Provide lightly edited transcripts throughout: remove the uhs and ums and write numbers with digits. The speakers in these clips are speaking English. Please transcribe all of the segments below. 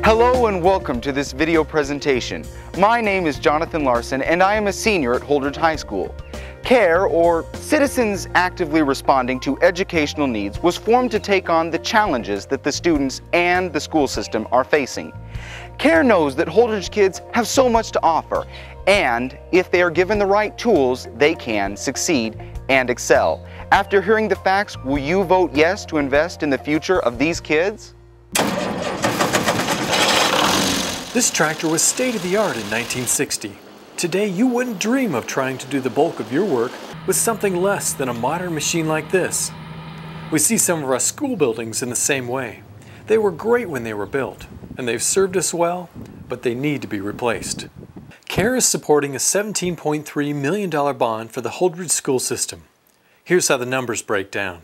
Hello and welcome to this video presentation. My name is Jonathan Larson and I am a senior at Holdrege High School. CARE, or Citizens Actively Responding to Educational Needs, was formed to take on the challenges that the students and the school system are facing. CARE knows that Holdrege kids have so much to offer, and if they are given the right tools, they can succeed and excel. After hearing the facts, will you vote yes to invest in the future of these kids? This tractor was state-of-the-art in 1960. Today, you wouldn't dream of trying to do the bulk of your work with something less than a modern machine like this. We see some of our school buildings in the same way. They were great when they were built, and they've served us well, but they need to be replaced. CARE is supporting a $17.3 million bond for the Holdrege school system. Here's how the numbers break down.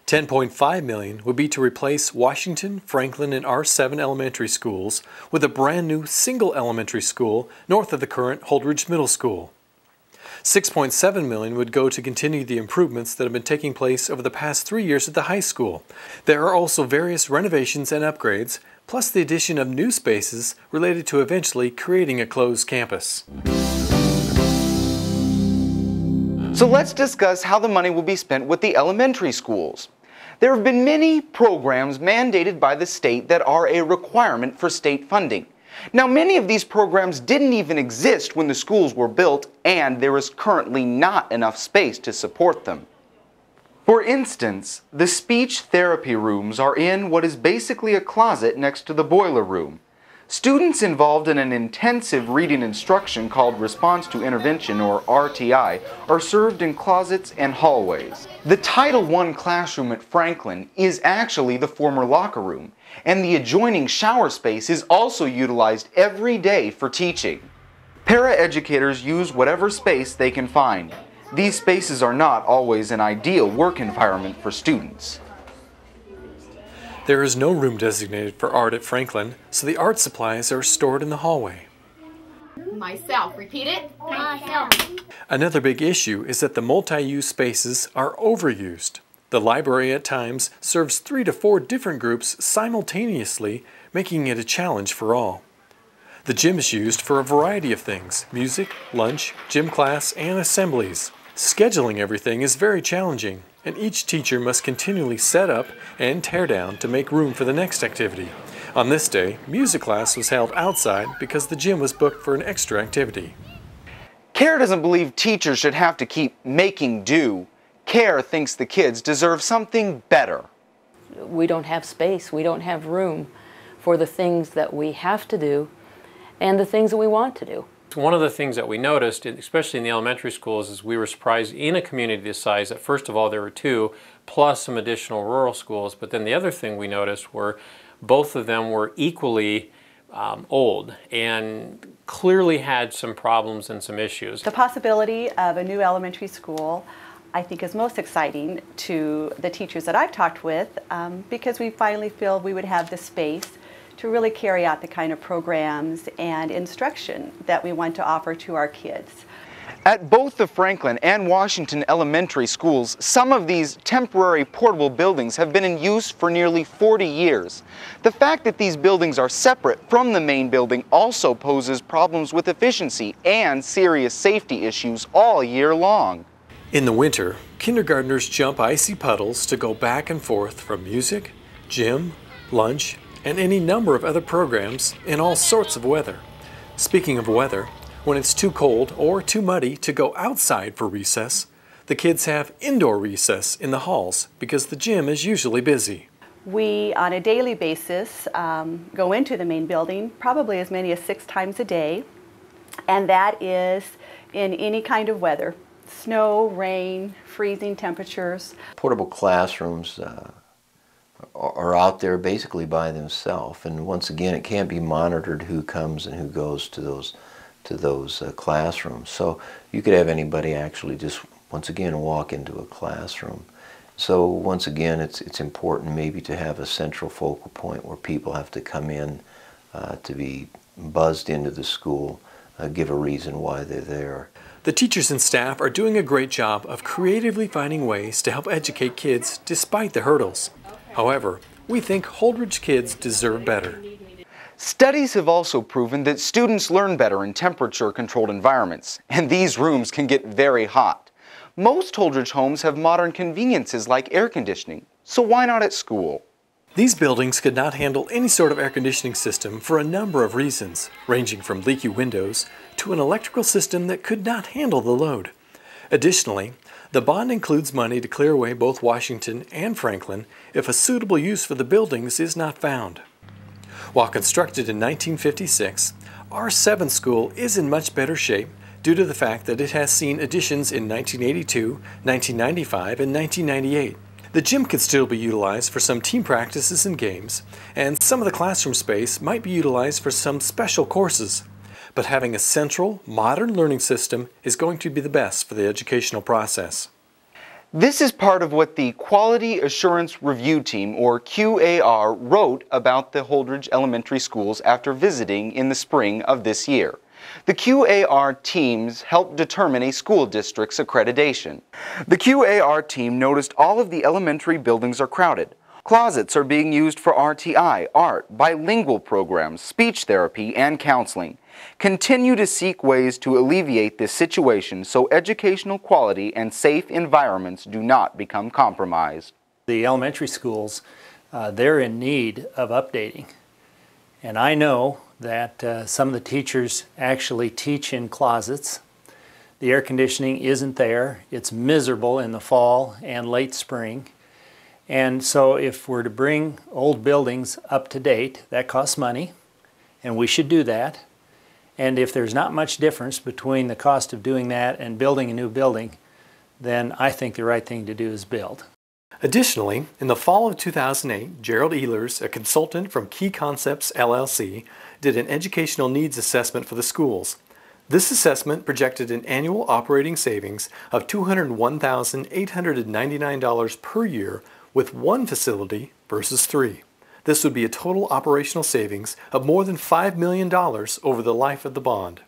$10.5 million would be to replace Washington, Franklin, and R7 elementary schools with a brand new single elementary school north of the current Holdrege Middle School. $6.7 million would go to continue the improvements that have been taking place over the past 3 years at the high school. There are also various renovations and upgrades, plus the addition of new spaces related to eventually creating a closed campus. So let's discuss how the money will be spent with the elementary schools. There have been many programs mandated by the state that are a requirement for state funding. Now, many of these programs didn't even exist when the schools were built, and there is currently not enough space to support them. For instance, the speech therapy rooms are in what is basically a closet next to the boiler room. Students involved in an intensive reading instruction called Response to Intervention, or RTI, are served in closets and hallways. The Title I classroom at Franklin is actually the former locker room, and the adjoining shower space is also utilized every day for teaching. Paraeducators use whatever space they can find. These spaces are not always an ideal work environment for students. There is no room designated for art at Franklin, so the art supplies are stored in the hallway. Myself. Repeat it. Myself. Another big issue is that the multi-use spaces are overused. The library at times serves 3 to 4 different groups simultaneously, making it a challenge for all. The gym is used for a variety of things: music, lunch, gym class, and assemblies. Scheduling everything is very challenging, and each teacher must continually set up and tear down to make room for the next activity. On this day, music class was held outside because the gym was booked for an extra activity. CARE doesn't believe teachers should have to keep making do. CARE thinks the kids deserve something better. We don't have space, we don't have room for the things that we have to do and the things that we want to do. One of the things that we noticed, especially in the elementary schools, is we were surprised in a community this size that first of all there were 2 plus some additional rural schools, but then the other thing we noticed were both of them were equally old and clearly had some problems and some issues. The possibility of a new elementary school I think is most exciting to the teachers that I've talked with because we finally feel we would have the space to really carry out the kind of programs and instruction that we want to offer to our kids. At both the Franklin and Washington elementary schools, some of these temporary portable buildings have been in use for nearly 40 years. The fact that these buildings are separate from the main building also poses problems with efficiency and serious safety issues all year long. In the winter, kindergartners jump icy puddles to go back and forth from music, gym, lunch, and any number of other programs in all sorts of weather. Speaking of weather, when it's too cold or too muddy to go outside for recess, the kids have indoor recess in the halls because the gym is usually busy. We, on a daily basis, go into the main building probably as many as 6 times a day, and that is in any kind of weather: snow, rain, freezing temperatures. Portable classrooms are out there basically by themselves, and once again it can't be monitored who comes and who goes to those classrooms. So you could have anybody actually just once again walk into a classroom. So once again it's important maybe to have a central focal point where people have to come in to be buzzed into the school, give a reason why they're there. The teachers and staff are doing a great job of creatively finding ways to help educate kids despite the hurdles. However, we think Holdrege kids deserve better. Studies have also proven that students learn better in temperature-controlled environments, and these rooms can get very hot. Most Holdrege homes have modern conveniences like air conditioning, so why not at school? These buildings could not handle any sort of air conditioning system for a number of reasons, ranging from leaky windows to an electrical system that could not handle the load. Additionally, the bond includes money to clear away both Washington and Franklin if a suitable use for the buildings is not found. While constructed in 1956, our 7th school is in much better shape due to the fact that it has seen additions in 1982, 1995, and 1998. The gym could still be utilized for some team practices and games, and some of the classroom space might be utilized for some special courses. But having a central, modern learning system is going to be the best for the educational process. This is part of what the Quality Assurance Review Team, or QAR, wrote about the Holdrege Elementary Schools after visiting in the spring of this year. The QAR teams helped determine a school district's accreditation. The QAR team noticed all of the elementary buildings are crowded. Closets are being used for RTI, art, bilingual programs, speech therapy, and counseling. Continue to seek ways to alleviate this situation so educational quality and safe environments do not become compromised. The elementary schools, they're in need of updating. And I know that some of the teachers actually teach in closets. The air conditioning isn't there. It's miserable in the fall and late spring. And so if we're to bring old buildings up to date, that costs money, and we should do that. And if there's not much difference between the cost of doing that and building a new building, then I think the right thing to do is build. Additionally, in the fall of 2008, Gerald Ehlers, a consultant from Key Concepts LLC, did an educational needs assessment for the schools. This assessment projected an annual operating savings of $201,899 per year with one facility versus 3. This would be a total operational savings of more than $5 million over the life of the bond.